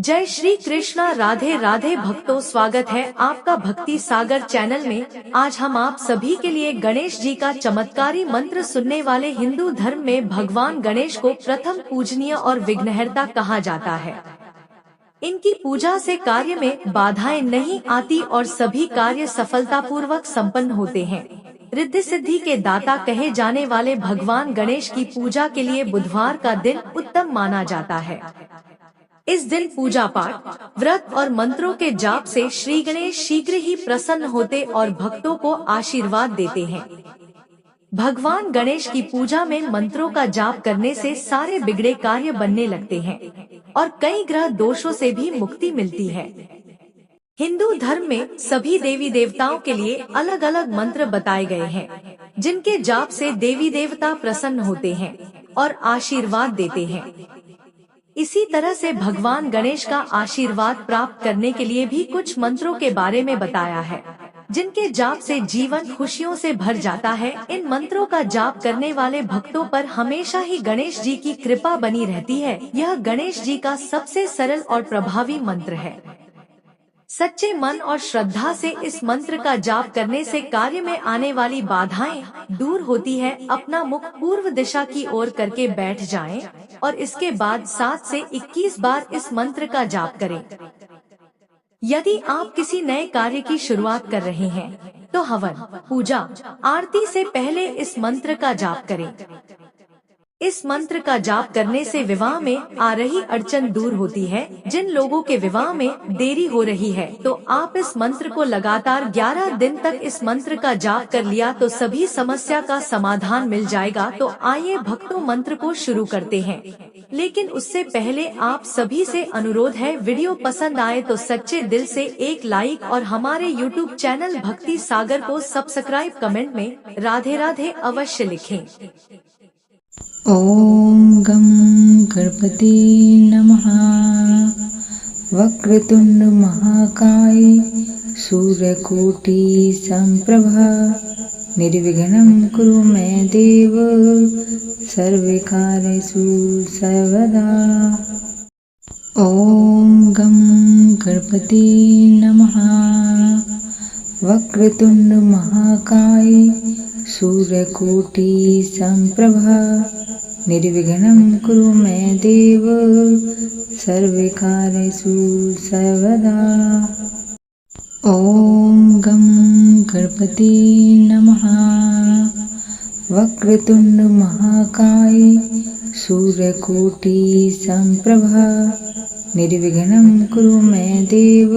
जय श्री कृष्णा। राधे राधे भक्तों, स्वागत है आपका भक्ति सागर चैनल में। आज हम आप सभी के लिए गणेश जी का चमत्कारी मंत्र सुनने वाले। हिंदू धर्म में भगवान गणेश को प्रथम पूजनीय और विघ्नहर्ता कहा जाता है। इनकी पूजा से कार्य में बाधाएं नहीं आती और सभी कार्य सफलतापूर्वक संपन्न होते हैं। रिद्धि सिद्धि के दाता कहे जाने वाले भगवान गणेश की पूजा के लिए बुधवार का दिन उत्तम माना जाता है। इस दिन पूजा पाठ, व्रत और मंत्रों के जाप से श्री गणेश शीघ्र ही प्रसन्न होते और भक्तों को आशीर्वाद देते हैं। भगवान गणेश की पूजा में मंत्रों का जाप करने से सारे बिगड़े कार्य बनने लगते हैं और कई ग्रह दोषों से भी मुक्ति मिलती है। हिंदू धर्म में सभी देवी देवताओं के लिए अलग अलग मंत्र बताए गए हैं, जिनके जाप से देवी देवता प्रसन्न होते हैं और आशीर्वाद देते हैं। इसी तरह से भगवान गणेश का आशीर्वाद प्राप्त करने के लिए भी कुछ मंत्रों के बारे में बताया है, जिनके जाप से जीवन खुशियों से भर जाता है। इन मंत्रों का जाप करने वाले भक्तों पर हमेशा ही गणेश जी की कृपा बनी रहती है। यह गणेश जी का सबसे सरल और प्रभावी मंत्र है। सच्चे मन और श्रद्धा से इस मंत्र का जाप करने से कार्य में आने वाली बाधाएं दूर होती है। अपना मुख पूर्व दिशा की ओर करके बैठ जाएं और इसके बाद 7 से 21 बार इस मंत्र का जाप करें। यदि आप किसी नए कार्य की शुरुआत कर रहे हैं तो हवन, पूजा, आरती से पहले इस मंत्र का जाप करें। इस मंत्र का जाप करने से विवाह में आ रही अड़चन दूर होती है। जिन लोगों के विवाह में देरी हो रही है तो आप इस मंत्र को लगातार 11 दिन तक इस मंत्र का जाप कर लिया तो सभी समस्या का समाधान मिल जाएगा। तो आइए भक्तों, मंत्र को शुरू करते हैं, लेकिन उससे पहले आप सभी से अनुरोध है, वीडियो पसंद आए तो सच्चे दिल से एक लाइक और हमारे YouTube चैनल भक्ति सागर को सब्सक्राइब, कमेंट में राधे राधे अवश्य लिखें। ॐ गं गणपति नमः। वक्रतुंड महाकाय सूर्यकोटि संप्रभा निर्विघ्नं कुरु मे देव सर्वकार्येषु सर्वदा। ॐ गं गणपति नमः। वक्रतुंड महाकाय सूर्यकोटि संप्रभा निर्विघ्नं कुरु मे देव सर्वकार्येषु सर्वदा। ॐ गं गणपति नमः। वक्रतुंड महाकाय सूर्यकोटि संप्रभा निर्विघ्नं कुरु मे देव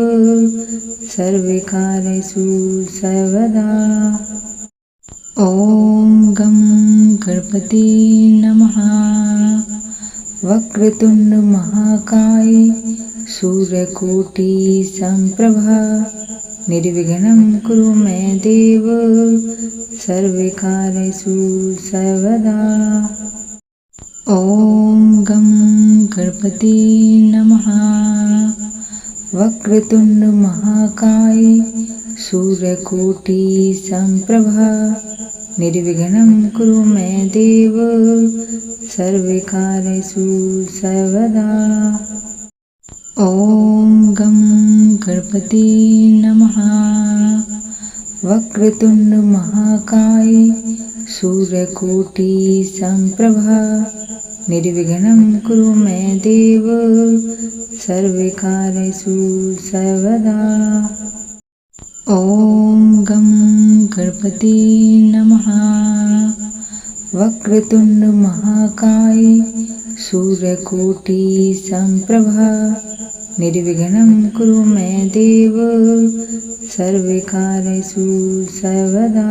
सर्वकार्येषु सर्वदा। ॐ गं गणपति नमः। वक्रतुंड महाकाय सूर्यकोटि संप्रभा निर्विघ्नं कुरु मे देव सर्वकार्येषु सर्वदा। ॐ गं गणपति नमः। वक्रतुंड महाकाय सूर्यकोटि संप्रभा निर्विघ्नं कुरु मे देव सर्वकार्येषु सर्वदा। ॐ गं गणपति नमः। वक्रतुंड महाकाय सूर्यकोटि संप्रभा निर्विघ्नं कुरु मे देव सर्वकार्येषु सर्वदा। ॐ गं गणपति नमः। वक्रतुंड महाकाय सूर्यकोटि संप्रभा निर्विघ्नं कुरु मे देव सर्वकार्येषु सर्वदा।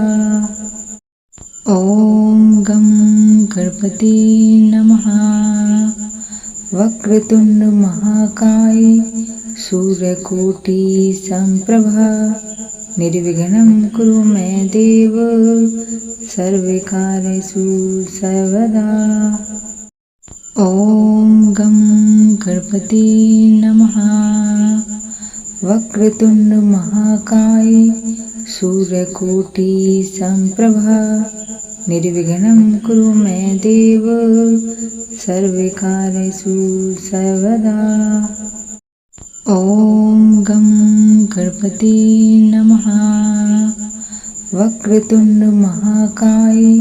ॐ गं गणपति नमः। वक्रतुंड महाकाय सूर्यकोटि संप्रभा निर्विघ्नं कुरु मे देव सर्वकार्येषु सर्वदा। ॐ गं गणपति नमः। वक्रतुंड महाकाय सूर्यकोटि संप्रभा निर्विघ्नं कुरु मे देव सर्वकार्येषु सर्वदा। ॐ गं गणपते नमः। वक्रतुंड महाकाय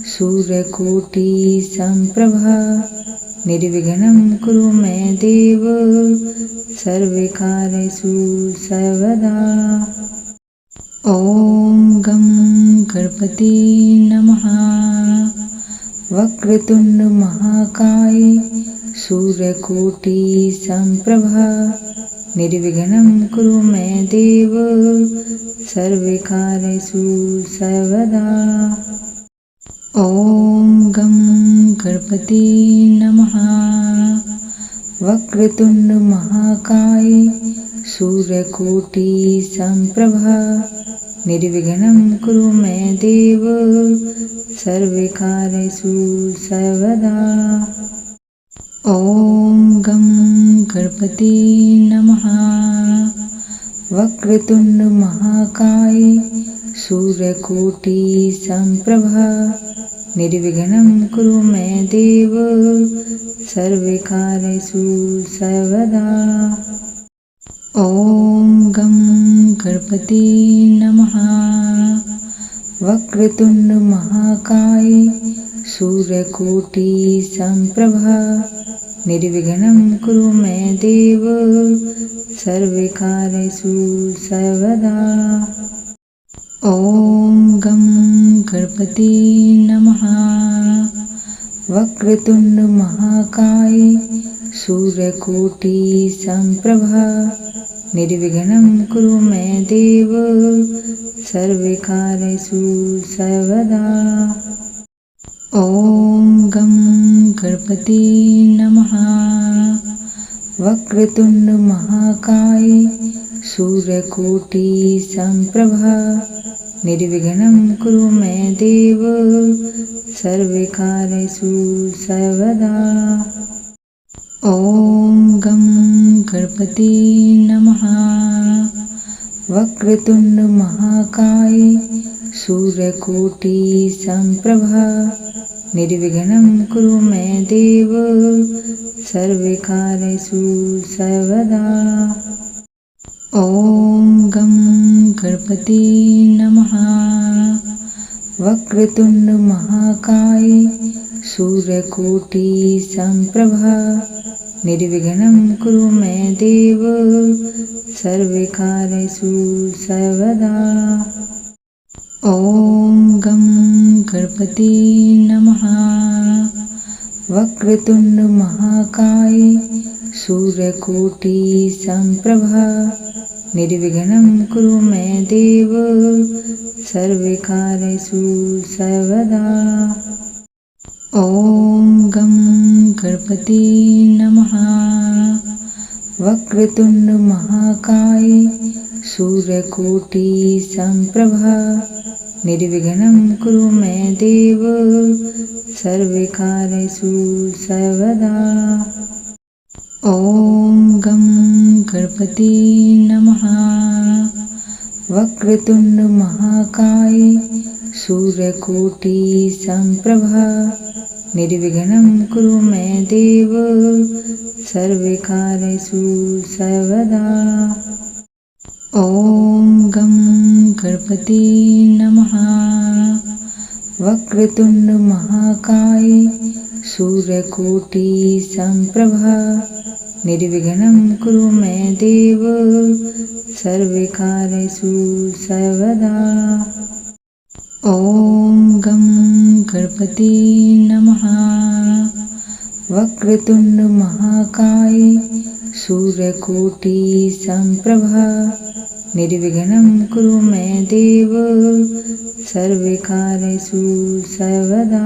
सूर्यकोटि संप्रभा निर्विघ्नं कुरु मे देव सर्वकार्येषु सर्वदा। ॐ गं गणपते नमः। वक्रतुंड महाकाय सूर्यकोटि संप्रभा निर्विघ्नं कुरु मे देव सर्वकार्येषु सर्वदा। ॐ गं गणपते नमः। वक्रतुंड महाकाय सूर्यकोटि संप्रभा निर्विघ्नं कुरु मे देव सर्वकार्येषु सर्वदा। ॐ गं गणपते नमः। वक्रतुंड महाकाय सूर्यकोटि संप्रभा निर्विघ्नं कुरु मे देव सर्वकार्येषु सर्वदा। ॐ गं गणपते नमः। वक्रतुंड महाकाय सूर्यकोटि संप्रभा निर्विघ्नं कुरु मे देव सर्वकार्येषु सर्वदा। ॐ गं गणपते नमः। वक्रतुंड महाकाय सूर्यकोटि संप्रभा निर्विघ्नं कुरु मे देव सर्वकार्येषु सर्वदा। ॐ गं गणपते नमः। वक्रतुंड महाकाय सूर्यकोटि संप्रभा निर्विघ्नं कुरु मे देव सर्वकार्येषु सर्वदा। ॐ गं गणपते नमः। वक्रतुंड महाकाय सूर्यकोटि संप्रभा निर्विघ्नं कुरु मे देव सर्वकार्येषु सर्वदा। ॐ गं गणपते नमः। वक्रतुंड महाकाय सूर्यकोटि संप्रभा निर्विघ्नं कुरु मे देव सर्वकार्येषु सर्वदा। ॐ गं गणपते नमः। वक्रतुंड महाकाय सूर्यकोटि संप्रभा निर्विघ्नं कुरु मे देव सर्वकार्येषु सर्वदा। ॐ गं गणपते नमः। वक्रतुंड महाकाय सूर्यकोटि संप्रभा निर्विघ्नं कुरु मे देव सर्वकार्येषु सर्वदा। ॐ गं गणपते नमः। वक्रतुंड महाकाय सूर्यकोटि संप्रभा निर्विघ्नं कुरु मे देव सर्वकार्येषु सर्वदा। ॐ गं गणपते नमः। वक्रतुंड महाकाय सूर्यकोटि संप्रभा निर्विघ्नं कुरु मे देव सर्वकार्येषु सर्वदा। ॐ गं गणपते नमः। वक्रतुंड महाकाय सूर्यकोटि संप्रभा निर्विघ्नं कुरु मे देव सर्वकार्येषु सर्वदा।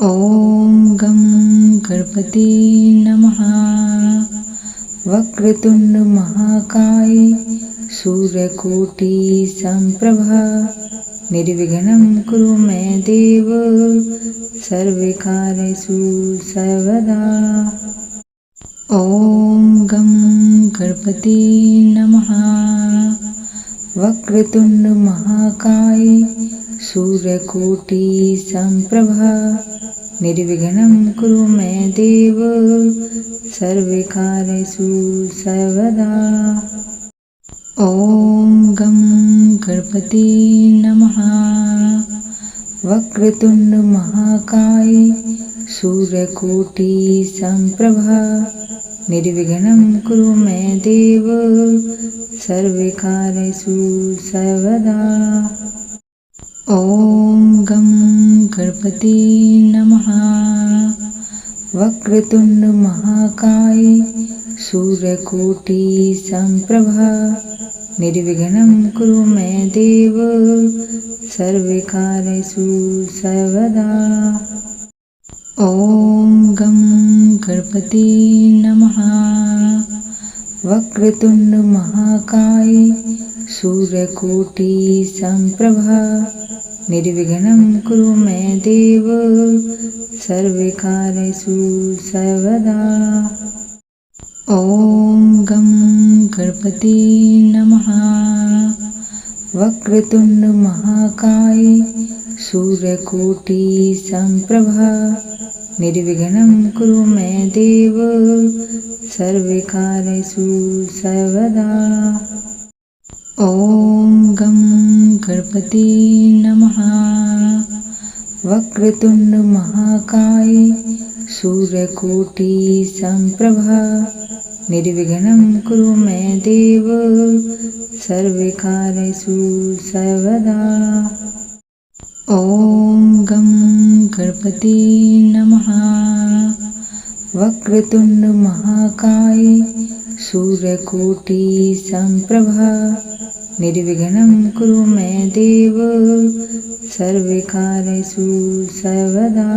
ॐ गं गणपते नमः। वक्रतुंड महाकाय सूर्यकोटि संप्रभा निर्विघ्नं कुरु मे देव सर्वकार्येषु सर्वदा। ॐ गं गणपते नमः। वक्रतुंड महाकाय सूर्यकोटि संप्रभा निर्विघ्नं कुरु मे देव सर्वकार्येषु सर्वदा। ओम गं गणपति नमः। वक्रतुंड महाकाय सूर्यकोटि संप्रभा निर्विघ्नं कुरु मे देव सर्वकार्येषु सर्वदा। ओम गं गणपति नमः। वक्रतुंड महाकाय सूर्यकोटि संप्रभा निर्विघ्नं कुरु मे देव सर्वकार्येषु सर्वदा। ओम गं गणपति नमः। वक्रतुंड महाकाय सूर्यकोटि संप्रभा निर्विघ्नं कुरु मे देव सर्वकार्येषु सर्वदा। ओम गं गणपति नमः। वक्रतुंड महाकाय सूर्यकोटि संप्रभा निर्विघ्नं कुरु मे देव सर्वकार्येषु सर्वदा। ओम गं गणपति नमः। वक्रतुंड महाकाय सूर्यकोटि संप्रभा निर्विघ्नं कुरु मे देव सर्वकार्येषु सर्वदा। ओम गं गणपति नमः। वक्रतुंड महाकाय सूर्यकोटि संप्रभा निर्विघ्नं कुरु मे देव सर्वकार्येषु सर्वदा।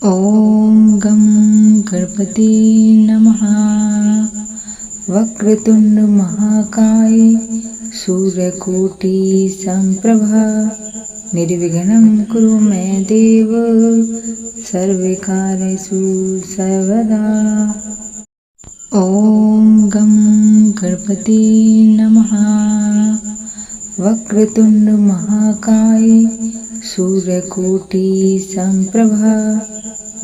ओम गं गणपति नमः। वक्रतुंड महाकाय सूर्यकोटि संप्रभा निर्विघ्नं कुरु मे देव सर्वकार्येषु सर्वदा। ओम गं गणपति नमः। वक्रतुंड महाकाय सूर्यकोटि संप्रभा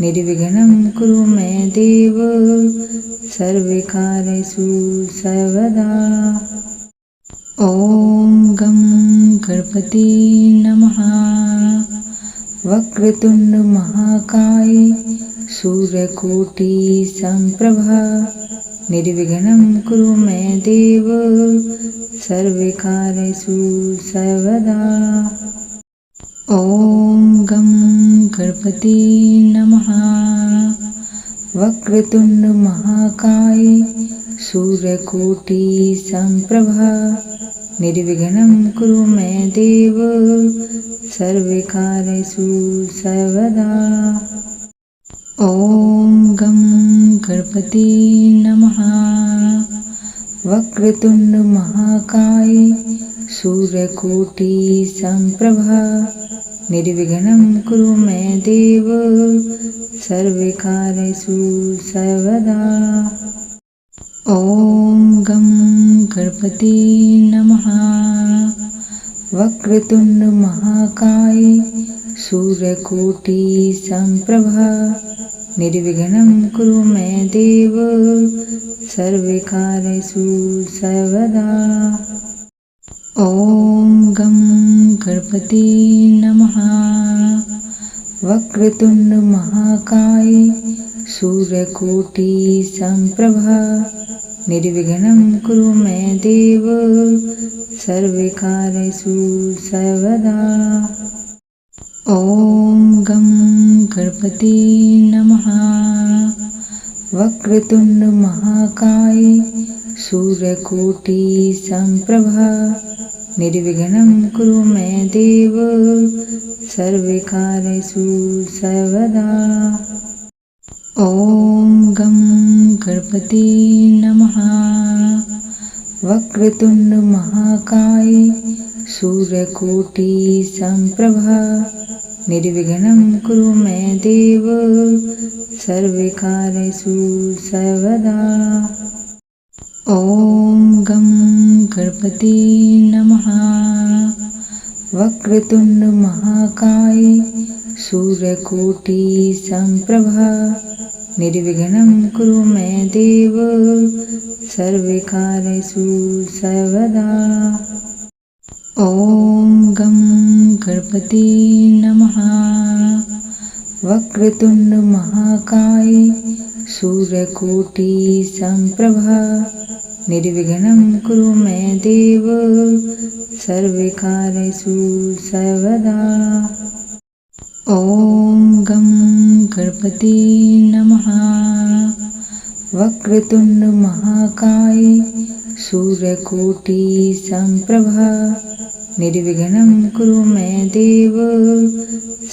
निर्विघ्नं कुरु मे देव सर्वकार्येषु सर्वदा। ओम गं गणपति नमः। वक्रतुंड महाकाय सूर्यकोटि संप्रभा निर्विघ्नं कुरु मे देव सर्वकार्येषु सर्वदा। ओम गं गणपति नमः। वक्रतुंड महाकाय सूर्यकोटि संप्रभा निर्विघ्नं कुरु मे देव सर्वकार्येषु सर्वदा। ओम गं गणपति नमः। वक्रतुंड महाकाय सूर्यकोटि संप्रभा निर्विघ्नं कुरु मे देव सर्वकार्येषु सर्वदा। ओम गं गणपति नमः। वक्रतुंड महाकाय सूर्यकोटि संप्रभा निर्विघ्नं कुरु मे देव सर्वकार्येषु सर्वदा। ओम गं गणपति नमः। वक्रतुंड महाकाय सूर्यकोटि संप्रभा निर्विघ्नं कुरु मे देव सर्वकार्येषु सर्वदा। ओम गं गणपति नमः। वक्रतुंड महाकाय सूर्यकोटि संप्रभा निर्विघ्नं कुरु मे देव सर्वकार्येषु सर्वदा। ओम गं गणपति नमः। वक्रतुंड महाकाय सूर्यकोटि संप्रभा निर्विघ्नं कुरु मे देव सर्वकार्येषु सर्वदा। ॐ गं गणपते नमः। वक्रतुंड महाकाय सूर्यकोटि संप्रभा निर्विघ्नं कुरु मे देव सर्वकार्येषु सर्वदा। ॐ गं गणपते नमः। वक्रतुंड महाकाय सूर्यकोटि संप्रभा निर्विघ्नं कुरु मे देव सर्वकार्येषु सर्वदा। ॐ गं गणपते नमः। वक्रतुंड महाकाय सूर्यकोटि संप्रभा निर्विघ्नं कुरु मे देव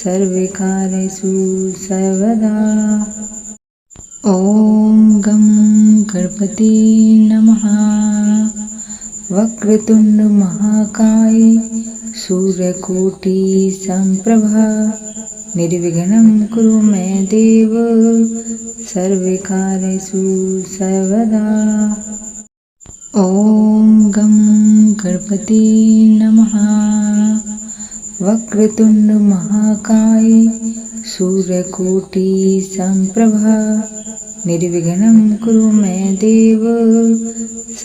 सर्वकार्येषु सर्वदा। ॐ गं गणपते नमः। वक्रतुंड महाकाय सूर्यकोटि संप्रभा निर्विघ्नं कुरु मे देव सर्वकार्येषु सर्वदा। ॐ गं गणपते नमः। वक्रतुंड महाकाय सूर्यकोटि संप्रभा निर्विघ्नं कुरु मे देव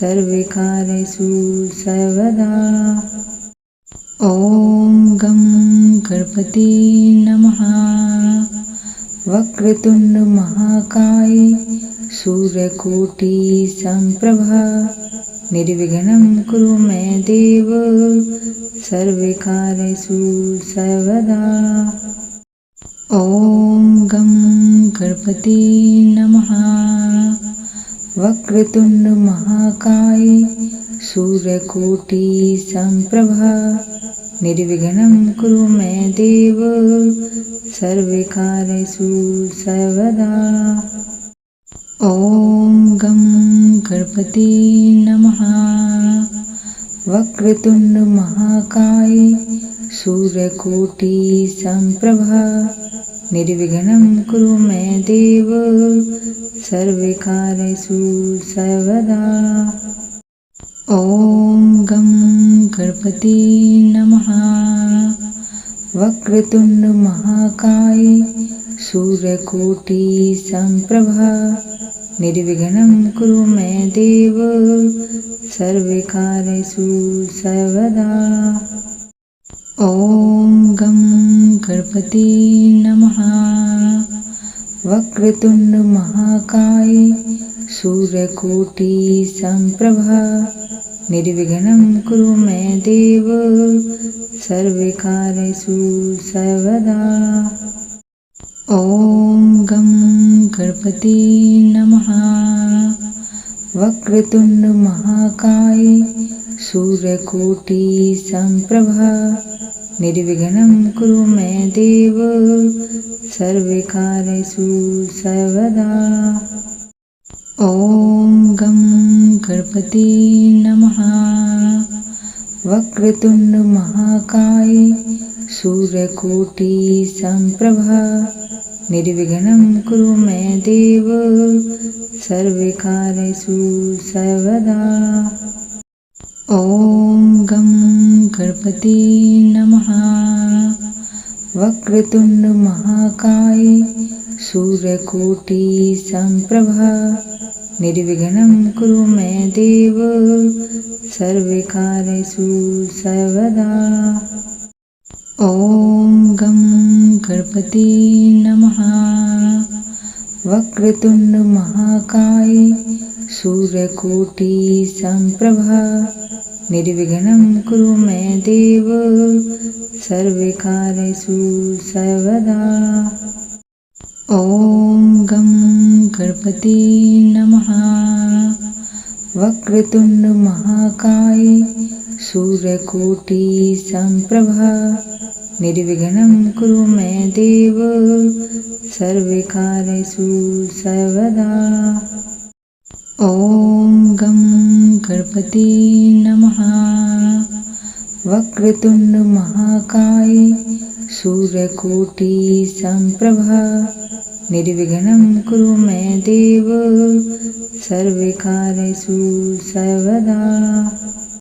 सर्वकार्येषु सर्वदा। ॐ गं गणपते नमः। वक्रतुंड महाकाय सूर्यकोटि संप्रभा निर्विघ्नं कुरु मे देव सर्वकार्येषु सर्वदा। ॐ गं गणपते नमः। वक्रतुंड महाकाय सूर्यकोटि संप्रभा निर्विघ्नं कुरु मे देव सर्वकार्येषु सर्वदा। ॐ गं गणपते नमः। वक्रतुंड महाकाय सूर्यकोटि संप्रभा निर्विघ्नं कुरु मे देव सर्वकार्येषु सर्वदा। ॐ गं गणपते नमः। वक्रतुंड महाकाय सूर्यकोटि संप्रभा निर्विघ्नं कुरु मे देव सर्वकार्येषु सर्वदा। ॐ गं गणपते नमः। वक्रतुंड महाकाय सूर्यकोटि संप्रभा निर्विघ्नं कुरु मे देव सर्वकार्येषु सर्वदा। ॐ गं गणपते नमः। वक्रतुंड महाकाय सूर्यकोटि संप्रभा निर्विघ्नं कुरु मे देव सर्वकार्येषु सर्वदा। ॐ गं गणपते नमः। वक्रतुंड महाकाय सूर्यकोटि संप्रभा निर्विघ्नं कुरु मे देव सर्वकार्येषु सर्वदा। ॐ गं गणपते नमः। वक्रतुंड महाकाय सूर्यकोटि संप्रभा निर्विघ्नं कुरु मे देव सर्वकार्येषु सर्वदा। ॐ गं गणपते नमः। वक्रतुंड महाकाय सूर्यकोटि संप्रभा निर्विघ्नं कुरु मे देव सर्वकार्येषु सर्वदा। ॐ गं गणपते नमः। वक्रतुंड महाकाय सूर्यकोटि संप्रभा निर्विघ्नं कुरु मे देव सर्वकार्येषु सर्वदा। ॐ गं गणपते नमः। वक्रतुंड महाकाय सूर्यकोटि संप्रभा निर्विघ्नं कुरु मे देव सर्वकार्येषु सर्वदा।